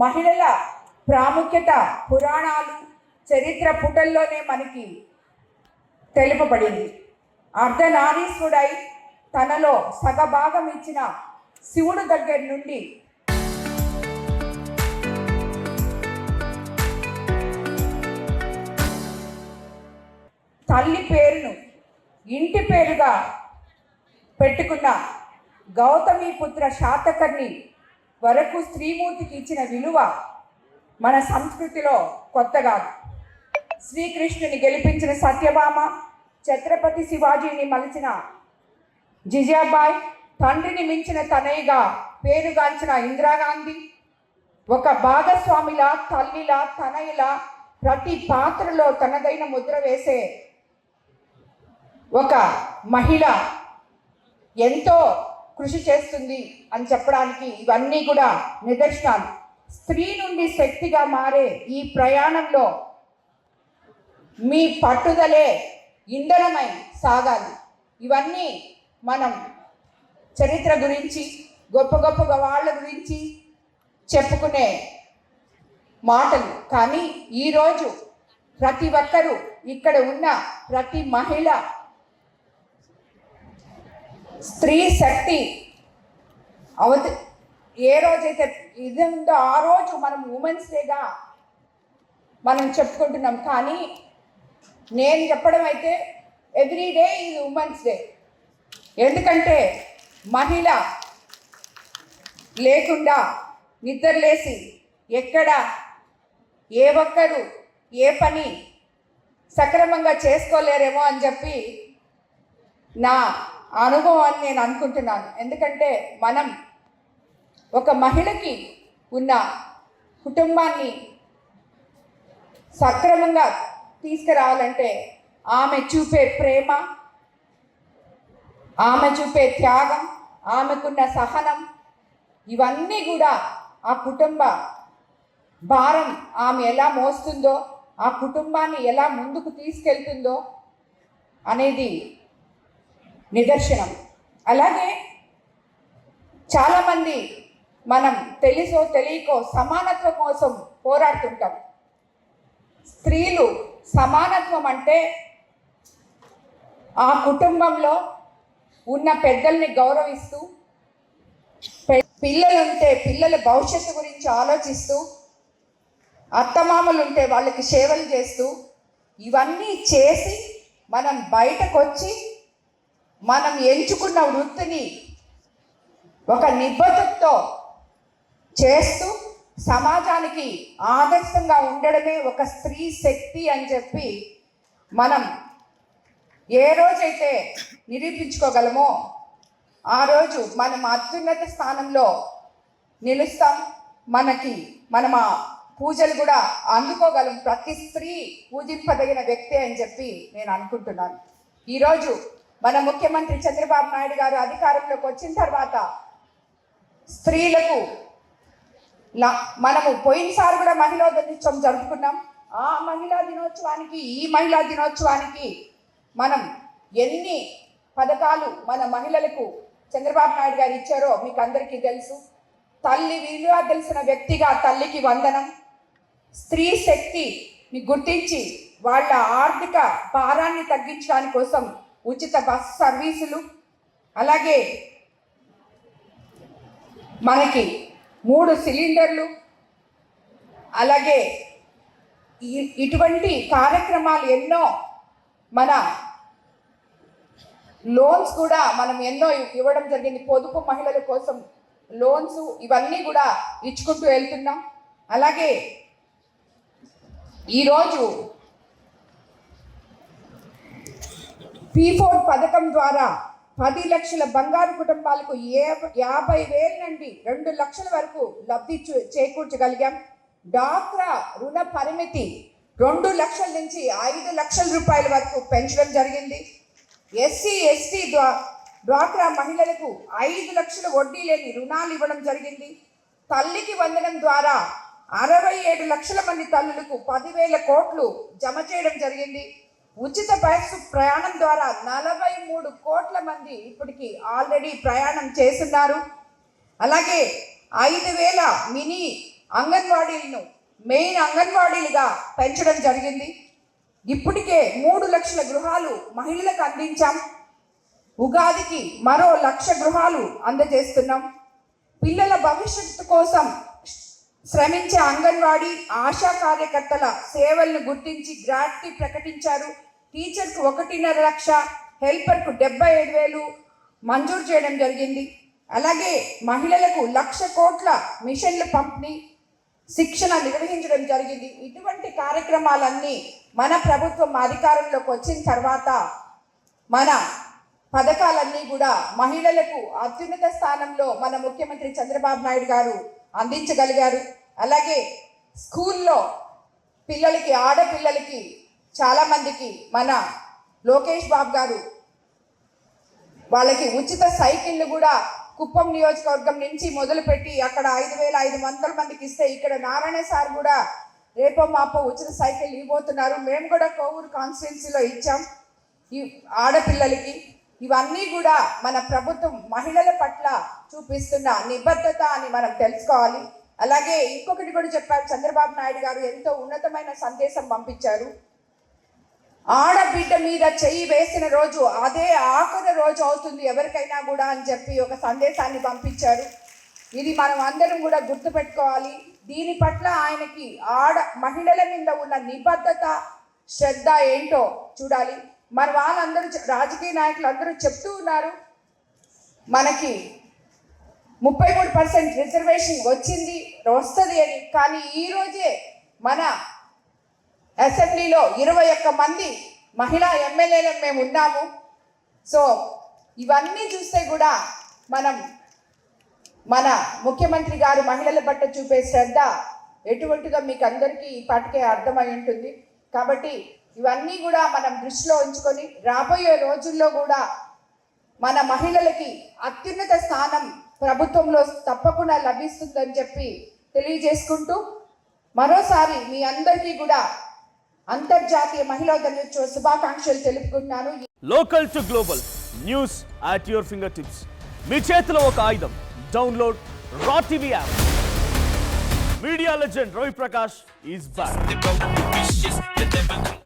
మహిళల ప్రాముఖ్యత పురాణాలు చరిత్ర పుటల్లోనే మనకి తెలుపబడింది. అర్ధనారీశ్వరుడై తనలో సగభాగం ఇచ్చిన శివుడు దగ్గర నుండి తల్లి పేరును ఇంటి పేరుగా పెట్టుకున్న గౌతమిపుత్ర శాతకర్ణి వరకు స్త్రీమూర్తికి ఇచ్చిన విలువ మన సంస్కృతిలో కొత్త కాదు. శ్రీకృష్ణుని గెలిపించిన సత్యభామ, ఛత్రపతి శివాజీని మలిచిన జిజాబాయ్, తండ్రిని మించిన తనయ్యగా పేరుగాంచిన ఇందిరాగాంధీ, ఒక భాగస్వామిలా, తల్లిలా, తనయ్యలా ప్రతి పాత్రలో తనదైన ముద్ర వేసే ఒక మహిళ ఎంతో కృషి చేస్తుంది అని చెప్పడానికి ఇవన్నీ కూడా నిదర్శనాలు. స్త్రీ నుండి శక్తిగా మారే ఈ ప్రయాణంలో మీ పట్టుదలే ఇంధనమై సాగాలి. ఇవన్నీ మనం చరిత్ర గురించి, గొప్ప గొప్ప వాళ్ళ గురించి చెప్పుకునే మాటలు. కానీ ఈరోజు ప్రతి ఒక్కరూ, ఇక్కడ ఉన్న ప్రతి మహిళ స్త్రీ శక్తి ఏ రోజైతే ఇది ఉందో ఆ రోజు మనం ఉమెన్స్ డేగా మనం చెప్పుకుంటున్నాం. కానీ నేను చెప్పడం అయితే ఎవ్రీ డే ఇది ఉమెన్స్ డే. ఎందుకంటే మహిళ లేకుండా నిద్రలేసి ఎక్కడ ఏ ఒక్కరు ఏ పని సక్రమంగా చేసుకోలేరేమో అని చెప్పి నా అనుభవాన్ని నేను అనుకుంటున్నాను. ఎందుకంటే మనం ఒక మహిళకి ఉన్న కుటుంబాన్ని సక్రమంగా తీసుకురావాలంటే ఆమె చూపే ప్రేమ, ఆమె చూపే త్యాగం, ఆమెకున్న సహనం, ఇవన్నీ కూడా ఆ కుటుంబ భారం ఆమె ఎలా మోస్తుందో, ఆ కుటుంబాన్ని ఎలా ముందుకు తీసుకెళ్తుందో అనేది నిదర్శనం. అలాగే చాలామంది మనం తెలుసో తెలియకో సమానత్వం కోసం పోరాడుతుంటాం. స్త్రీలు సమానత్వం అంటే ఆ కుటుంబంలో ఉన్న పెద్దల్ని గౌరవిస్తూ, పిల్లలుంటే పిల్లల భవిష్యత్తు గురించి ఆలోచిస్తూ, అత్తమామలుంటే వాళ్ళకి సేవలు చేస్తూ, ఇవన్నీ చేసి మనం బయటకు వచ్చి మనం ఎంచుకున్న వృత్తిని ఒక నిబద్ధతతో చేస్తూ సమాజానికి ఆదర్శంగా ఉండడమే ఒక స్త్రీ శక్తి అని చెప్పి మనం ఏ రోజైతే నిరూపించుకోగలమో ఆ రోజు మనం అత్యున్నత స్థానంలో నిలుస్తాం. మనం ఆ పూజలు కూడా అందుకోగలం. ప్రతి స్త్రీ పూజింపదగిన వ్యక్తి అని చెప్పి నేను అనుకుంటున్నాను. ఈరోజు మన ముఖ్యమంత్రి చంద్రబాబు నాయుడు గారు అధికారంలోకి వచ్చిన తర్వాత స్త్రీలకు మనము పోయినసారి కూడా మహిళా దినోత్సవం జరుపుకున్నాం. ఆ మహిళా దినోత్సవానికి ఈ మహిళా దినోత్సవానికి మనం ఎన్ని పథకాలు మన మహిళలకు చంద్రబాబు నాయుడు గారు ఇచ్చారో మీకు అందరికీ తెలుసు. తల్లి విలువ తెలిసిన వ్యక్తిగా తల్లికి వందనం. స్త్రీ శక్తిని గుర్తించి వాళ్ళ ఆర్థిక భారాన్ని తగ్గించడానికి కోసం ఉచిత బస్సు సర్వీసులు, అలాగే మనకి 3 సిలిండర్లు, అలాగే ఇటువంటి కార్యక్రమాలు ఎన్నో, మన లోన్స్ కూడా మనం ఎన్నో ఇవ్వడం జరిగింది. పొదుపు మహిళల కోసం లోన్స్ ఇవన్నీ కూడా ఇచ్చుకుంటూ వెళ్తున్నాం. అలాగే ఈరోజు P4 పథకం ద్వారా 10 లక్షల బంగారు కుటుంబాలకు 50,000 నుండి 2 లక్షల వరకు లబ్ధి చేకూర్చగలిగాం. డాక్రా రుణ పరిమితి 2 లక్షల నుంచి 5 లక్షల రూపాయల వరకు పెంచడం జరిగింది. SC/ST డ్వాక్రా మహిళలకు 5 లక్షల వడ్డీ లేని రుణాలు ఇవ్వడం జరిగింది. తల్లికి వందనం ద్వారా 67 లక్షల మంది తల్లులకు 10,000 కోట్లు జమ చేయడం జరిగింది. ఉచిత బస్సు ప్రయాణం ద్వారా 43 కోట్ల మంది ఇప్పటికీ ఆల్రెడీ ప్రయాణం చేస్తున్నారు. అలాగే 5,000 మినీ అంగన్వాడీలను మెయిన్ అంగన్వాడీలుగా పెంచడం జరిగింది. ఇప్పటికే 3 లక్షల గృహాలు మహిళలకు అందించాం. ఉగాదికి మరో 1,00,000 గృహాలు అందజేస్తున్నాం. పిల్లల భవిష్యత్తు కోసం శ్రమించే అంగన్వాడీ ఆశా కార్యకర్తల సేవలను గుర్తించి గ్రాట్యుటీ ప్రకటించారు. టీచర్కు 1.5 లక్ష, హెల్పర్కు 77,000 మంజూరు చేయడం జరిగింది. అలాగే మహిళలకు 1,00,000 కోట్ల మిషన్ల పంపిణీ శిక్షణ నిర్వహించడం జరిగింది. ఇటువంటి కార్యక్రమాలన్నీ మన ప్రభుత్వం అధికారంలోకి వచ్చిన తర్వాత మన పథకాలన్నీ కూడా మహిళలకు అత్యున్నత స్థానంలో మన ముఖ్యమంత్రి చంద్రబాబు నాయుడు గారు అందించగలిగారు. అలాగే స్కూల్లో పిల్లలకి, ఆడపిల్లలకి చాలామందికి మన లోకేష్ బాబు గారు వాళ్ళకి ఉచిత సైకిళ్ళు కూడా కుప్పం నియోజకవర్గం నుంచి మొదలుపెట్టి అక్కడ 5,500 మందికి ఇస్తే ఇక్కడ నారాయణ సార్ కూడా రేపో మాపో ఉచిత సైకిల్ ఇవ్వబోతున్నారు. మేము కూడా కోవూరు కాన్స్టిట్యున్సీలో ఇచ్చాం ఈ ఆడపిల్లలకి. ఇవన్నీ కూడా మన ప్రభుత్వం మహిళల పట్ల చూపిస్తున్న నిబద్ధత అని మనం తెలుసుకోవాలి. అలాగే ఇంకొకటి కూడా చెప్పారు, చంద్రబాబు నాయుడు గారు ఎంతో ఉన్నతమైన సందేశం పంపించారు. ఆడబిడ్డ మీద చెయ్యి వేసిన రోజు అదే ఆఖరి రోజు అవుతుంది ఎవరికైనా కూడా అని చెప్పి ఒక సందేశాన్ని పంపించారు. ఇది మనం అందరం కూడా గుర్తుపెట్టుకోవాలి. దీని పట్ల ఆయనకి మహిళల మీద ఉన్న నిబద్ధత, శ్రద్ధ ఏంటో చూడాలి. మరి వాళ్ళందరూ రాజకీయ నాయకులు అందరూ చెప్తూ ఉన్నారు మనకి 33% రిజర్వేషన్ వస్తుంది అని. కానీ ఈరోజే మన అసెంబ్లీలో 21 మంది మహిళా ఎమ్మెల్యేలు మేము ఉన్నాము. సో ఇవన్నీ చూస్తే కూడా మన ముఖ్యమంత్రి గారు మహిళల పట్ల చూపే శ్రద్ధ ఎటువంటిదో మీకు అందరికీ ఇప్పటికే అర్థమై ఉంటుంది. కాబట్టి ఇవన్నీ కూడా మనం దృష్టిలో ఉంచుకొని రాబోయే రోజుల్లో కూడా మన మహిళలకి అత్యున్నత స్థానం ప్రభుత్వంలో తప్పకుండా లభిస్తుందని చెప్పి తెలియజేసుకుంటూ మరోసారి మీ అందరికీ కూడా అంతర్జాతీయ మహిళా దినోత్సవ శుభాకాంక్షలు తెలుపుకుంటున్నాను. Local to global news at your finger tips. మీ చేతిలో ఒక ఆయుధం. Download R TV app. Media legend Ravi Prakash is back.